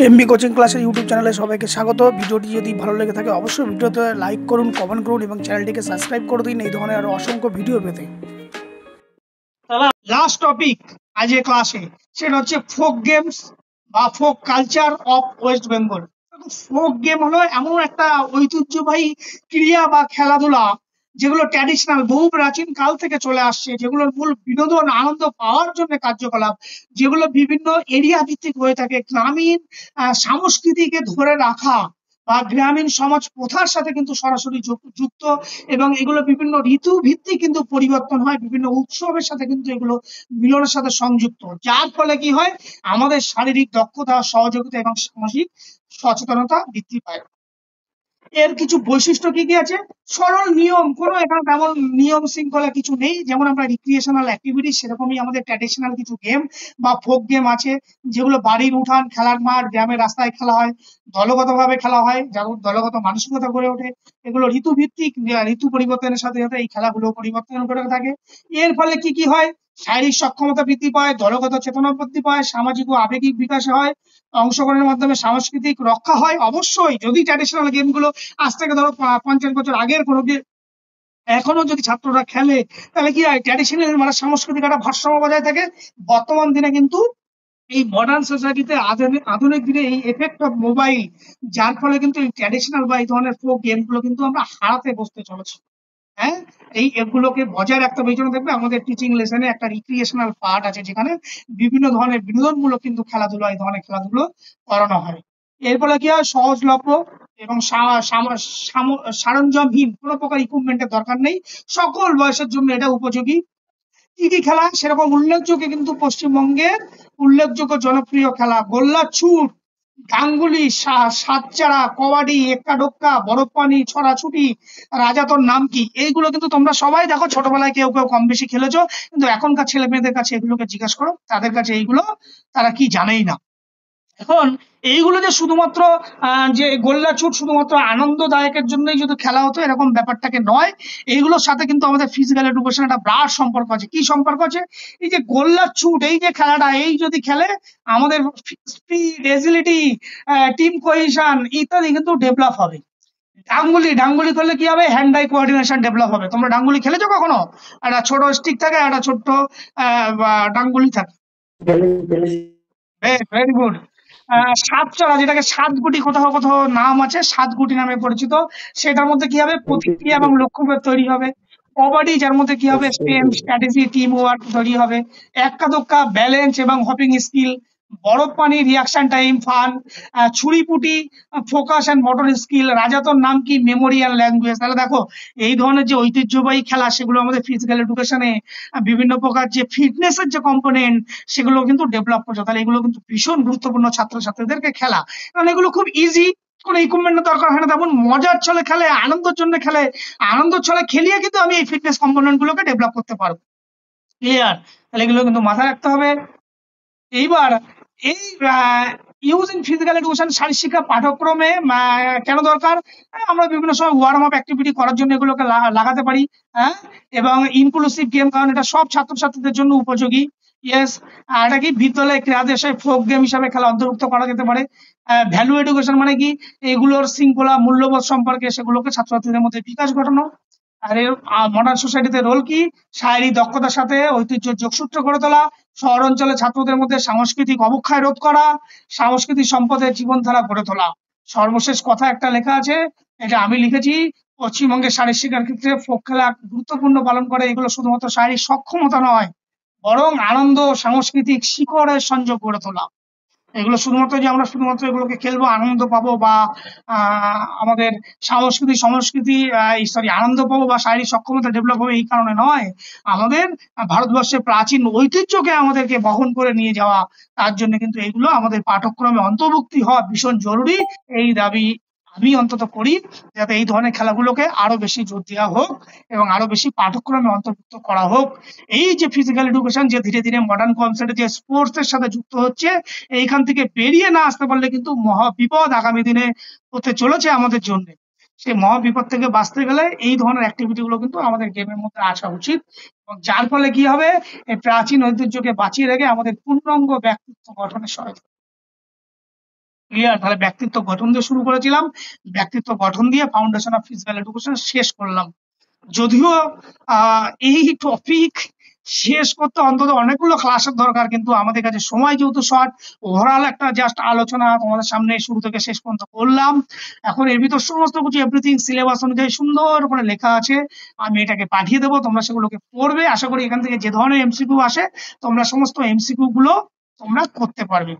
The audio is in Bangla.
এমবি কোচিং ক্লাসের ইউটিউব চ্যানেলে সবাইকে স্বাগত। ভিডিওটি যদি ভালো লেগে থাকে অবশ্যই ভিডিওতে লাইক করুন, কমেন্ট করুন এবং চ্যানেলটিকে সাবস্ক্রাইব করে দিন এই ধরনের আরো অসংখ্য ভিডিও পেতে। লাস্ট টপিক আজকে ক্লাসে সেটা হচ্ছে ফোক গেমস বা folk culture of West Bengal. Folk game হলো এমন একটা ঐতিহ্যবাহী ক্রিয়া বা খেলাধুলা যেগুলো ট্র্যাডিশনাল বহু প্রাচীন কাল থেকে চলে আসছে, যেগুলোর মূল বিনোদন আনন্দ পাওয়ার জন্য কার্যকলাপ, যেগুলো বিভিন্ন এরিয়া ভিত্তিক হয়ে থাকে। গ্রামীণ সংস্কৃতিকে ধরে রাখা বা গ্রামীণ সমাজ প্রথার সাথে কিন্তু সরাসরি যুক্ত, এবং এগুলো বিভিন্ন ঋতু ভিত্তিক কিন্তু পরিবর্তন হয়, বিভিন্ন উৎসবের সাথে কিন্তু এগুলো মিলনের সাথে সংযুক্ত, যার ফলে কি হয় আমাদের শারীরিক দক্ষতা, সহযোগিতা এবং সামাজিক সচেতনতা বৃদ্ধি পায়। এর কিছু বৈশিষ্ট্য কি কি আছে? সরল নিয়ম, কোনো এখানে তেমন নিয়ম শৃঙ্খলা কিছু নেই। যেমন আমরা রিক্রিয়েশনাল অ্যাক্টিভিটি, সেরকমই আমাদের ট্র্যাডিশনাল কিছু গেম বা ফোক গেম আছে, যেগুলো বাড়ির উঠান, খেলার মাঠ, গ্রামের রাস্তায় খেলা হয়, দলগতভাবে খেলা হয়, যেমন দলগত মানসিকতা গড়ে ওঠে। এগুলো ঋতুভিত্তিক, ঋতু পরিবর্তনের সাথে সাথে এই খেলাগুলো পরিবর্তন করে থাকে। এর ফলে কি কি হয়? শারীরিক সক্ষমতা বৃদ্ধি পায়, দলগত চেতনা বৃদ্ধি পায়, সামাজিক ও আবেগিক বিকাশ হয়, অংশগ্রহণের মাধ্যমে সাংস্কৃতিক রক্ষা হয়। অবশ্যই যদি ট্র্যাডিশনাল গেমগুলো আজ থেকে ধরো 50 বছর আগের কোনো এখনো যদি ছাত্ররা খেলে, তাহলে কি হয় ট্র্যাডিশনাল মানে সাংস্কৃতিক একটা ভারসাম্য বজায় থাকে। বর্তমান দিনে কিন্তু এই মডার্ন সোসাইটিতে আধুনিক দিনে এই এফেক্ট অফ মোবাইল, যার ফলে কিন্তু এই ট্র্যাডিশনাল বা এই ধরনের ফোক গেমগুলো কিন্তু আমরা হারাতে বসতে চলেছি। হ্যাঁ, এই এগুলোকে বজায় রাখতে হবে। এই জন্য দেখবে আমাদের টিচিং লেসনে একটা রিক্রিয়েশনাল পার্ট আছে, যেখানে বিভিন্ন ধরনের বিনোদনমূলক কিন্তু খেলাধুলা, এই ধরনের খেলাধুলো করানো হয়। এর ফলে কি হয়, সহজলভ্য এবং সরঞ্জামহীন, কোনো প্রকার ইকুইপমেন্টের দরকার নেই, সকল বয়সের জন্য এটা উপযোগী। কি কি খেলা সেরকম উল্লেখযোগ্য, কিন্তু পশ্চিমবঙ্গের উল্লেখযোগ্য জনপ্রিয় খেলা গোল্লা ছুট, গাঙ্গুলি, সাতচাড়া, কবাডি, এক্কা ডোক্কা, বরফ পানি, ছড়াছুটি, রাজা তোর নাম কি, এইগুলো কিন্তু তোমরা সবাই দেখো ছোটবেলায় কেউ কেউ কম বেশি খেলেছো, কিন্তু এখনকার ছেলে মেয়েদের কাছে এগুলোকে জিজ্ঞাসা করো, তাদের কাছে এইগুলো তারা কি জানেই না। এখন এইগুলো যে শুধুমাত্র যে গোল্লাছুট শুধুমাত্র আনন্দদায়কের জন্যই যদি খেলা হতো এরকম ব্যাপারটাকে নয়, এইগুলোর সাথে কিন্তু আমাদের ফিজিক্যাল এডুকেশন একটা ব্রাড সম্পর্ক আছে। কি সম্পর্ক আছে? এই যে গোল্লাছুট, এই যে খেলাটা, এই যদি খেলে আমাদের স্পিড, এজিলিটি, টিম কোহেশন ইত্যাদি কিন্তু ডেভেলপ হবে। ডাঙ্গুলি করলে কি হবে? হ্যান্ড আই কোঅর্ডিনেশন ডেভেলপ হবে। তোমরা ডাঙ্গুলি খেলেছো কখনো? একটা ছোট স্টিক থাকে, একটা ছোট্ট ডাঙ্গুলি থাকে। Very good. সাতচারা, যেটাকে সাতগুটি, কোথাও কোথাও নাম আছে, সাতগুটি নামে পরিচিত, সেটার মধ্যে কি হবে? প্রতিক্রিয়া এবং লক্ষ্যভেদ তৈরি হবে। কবাডি, যার মধ্যে কি হবে? স্ট্রেংথ, স্ট্র্যাটেজি, টিম ওয়ার্ক তৈরি হবে। এক্কা দোক্কা, ব্যালেন্স এবং হপিং স্কিল। বরফ পানি, রিয়াকশন টাইম, ফান। ছুরিপুটি, ফোকাস অ্যান্ড মোটর স্কিল। রাজাতর নাম কি? Memory and language. তাহলে দেখো এই ধরনের যে ঐতিহ্যবাহী খেলা, সেগুলো আমাদের ফিজিক্যাল এডুকেশনে বিভিন্ন প্রকার যে ফিটনেসের যে কম্পোনেন্ট, সেগুলো কিন্তু ডেভেলপ করছে। তাহলে এগুলো কিন্তু ভীষণ গুরুত্বপূর্ণ ছাত্রছাত্রীদেরকে খেলা, কারণ এগুলো খুব ইজি, কোনো ইকুইপমেন্টের দরকার হয় না, তেমন মজার ছলে খেলে, আনন্দের জন্য খেলে, আনন্দের ছলে খেলিয়ে কিন্তু আমি এই ফিটনেস কম্পোনেন্ট গুলোকে ডেভেলপ করতে পারবো। ক্লিয়ার? তাহলে এগুলো কিন্তু মাথায় রাখতে হবে। এইবার এই ইউজ ইন ফিজিক্যাল এডুকেশন শারীরিক শিক্ষা পাঠ্যক্রমে কেন দরকার? আমরা বিভিন্ন সময় ওয়ার্ম আপ অ্যাক্টিভিটি করার জন্য এগুলোকে লাগাতে পারি। হ্যাঁ, এবং ইনক্লুসিভ গেম, কারণ এটা সব ছাত্রছাত্রীদের জন্য উপযোগী। ইয়েস। আর এটা কি বিদ্যালয়ে ক্রীড়া দেশে ফোক গেম হিসাবে খেলা অন্তর্ভুক্ত করা যেতে পারে। ভ্যালু এডুকেশন মানে কি? এগুলোর শৃঙ্খলা, মূল্যবোধ সম্পর্কে সেগুলোকে ছাত্রছাত্রীদের মধ্যে বিকাশ ঘটানো। আর এর মডার্ন সোসাইটিতে রোল কি? শারীরিক দক্ষতার সাথে ঐতিহ্যের যোগসূত্র গড়ে তোলা, শহর অঞ্চলে ছাত্রদের মধ্যে সাংস্কৃতিক অবক্ষয় রোধ করা, সাংস্কৃতিক সম্পদের জীবনধারা গড়ে তোলা। সর্বশেষ কথা একটা লেখা আছে, এটা আমি লিখেছি, পশ্চিমবঙ্গের শারীরিক শিক্ষার ক্ষেত্রে ফোক খেলা গুরুত্বপূর্ণ পালন করে। এগুলো শুধুমাত্র শারীরিক সক্ষমতা নয়, বরং আনন্দ, সাংস্কৃতিক শিকড়ের সংযোগ গড়ে তোলা। এগুলো শুধুমাত্র যে আমরা শুধুমাত্র এগুলোকে খেলবো, আনন্দ পাবো, বা আমাদের সংস্কৃতি সরি আনন্দ পাবো বা শারীরিক সক্ষমতা ডেভেলপ হবে, এই কারণে নয়। আমাদের ভারতবর্ষের প্রাচীন ঐতিহ্যকে আমাদেরকে বহন করে নিয়ে যাওয়া, তার জন্য কিন্তু এগুলো আমাদের পাঠ্যক্রমে অন্তর্ভুক্তি হওয়া ভীষণ জরুরি। এই দাবি আমি অন্তত করি, যাতে এই ধরনের খেলাগুলোকে আরো বেশি জোর দেওয়া হোক এবং আরো বেশি পাঠ্যক্রমে অন্তর্ভুক্ত করা হোক। এই যে ফিজিক্যাল এডুকেশন যে ধীরে ধীরে মডার্ন কনসেপ্টে যে স্পোর্টস এর সাথে যুক্ত হচ্ছে, এইখান থেকে বেরিয়ে না আসতে পারলে কিন্তু মহা বিপদ আগামী দিনে হতে চলেছে আমাদের জন্য। সেই মহা বিপদ থেকে বাঁচতে গেলে এই ধরনের অ্যাক্টিভিটি গুলো কিন্তু আমাদের গেমের মধ্যে আসা উচিত, এবং যার ফলে কি হবে, এই প্রাচীন ঐতিহ্যকে বাঁচিয়ে রেখে আমাদের পূর্ণাঙ্গ ব্যক্তিত্ব গঠনে সহায়তা। ক্লিয়ার? তাহলে ব্যক্তিত্ব গঠন দিয়ে শুরু করেছিলাম, ব্যক্তিত্ব গঠন দিয়ে ফাউন্ডেশন অফ ফিজিক্যাল এডুকেশন শেষ করলাম। যদিও এই টপিক শেষ করতে অন্তত অনেকগুলো ক্লাসের দরকার, কিন্তু আমাদের কাছে সময় যেহেতু শর্ট, ওভারঅল একটা জাস্ট আলোচনা তোমাদের সামনে শুরু থেকে শেষ পর্যন্ত করলাম। এখন এর ভিতর সমস্ত কিছু এভরিথিং সিলেবাস অনুযায়ী সুন্দর করে লেখা আছে, আমি এটাকে পাঠিয়ে দেবো, তোমরা সেগুলোকে পড়বে। আশা করি এখান থেকে যে ধরনের এমসিকিউ আসে তোমরা সমস্ত এমসিকিউ গুলো তোমরা করতে পারবে।